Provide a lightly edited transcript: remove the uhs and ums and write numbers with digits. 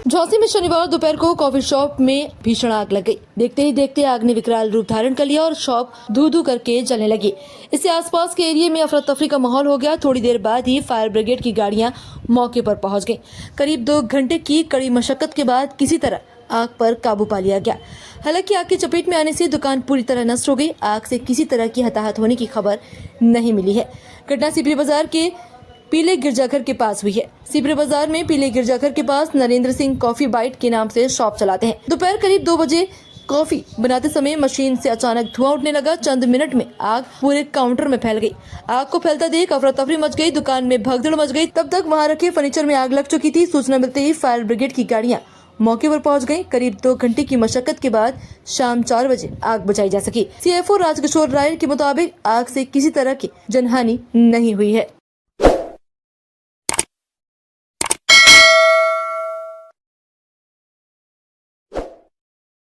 झांसी में शनिवार दोपहर को कॉफी शॉप में भीषण आग लग गई। देखते ही देखते आग ने विकराल रूप धारण कर लिया और शॉप धू धू करके जलने लगी। इससे आसपास के एरिया में अफरा तफरी का माहौल हो गया। थोड़ी देर बाद ही फायर ब्रिगेड की गाड़ियां मौके पर पहुंच गईं। करीब 2 घंटे की कड़ी मशक्कत के बाद किसी तरह आग पर काबू पा लिया गया। हालांकि आग की चपेट में आने से दुकान पूरी तरह नष्ट हो गई। आग से किसी तरह की हताहत होने की खबर नहीं मिली है। घटना सिपरी बाजार के पीले गिरजाघर के पास हुई है। सिपरी बाजार में पीले गिरजाघर के पास नरेंद्र सिंह कॉफी बाइट के नाम से शॉप चलाते हैं। दोपहर करीब 2 बजे कॉफी बनाते समय मशीन से अचानक धुआं उठने लगा। चंद मिनट में आग पूरे काउंटर में फैल गई। आग को फैलता देख अफरा तफरी मच गई। दुकान में भगदड़ मच गई। तब तक वहां रखे फर्नीचर में आग लग चुकी थी। सूचना मिलते ही फायर ब्रिगेड की गाड़ियां मौके पर पहुंच गई। करीब 2 घंटे की मशक्कत के बाद शाम 4 बजे आग बुझाई जा सकी। सीएफओ राजकिशोर राय के मुताबिक आग से किसी तरह की जनहानि नहीं हुई है।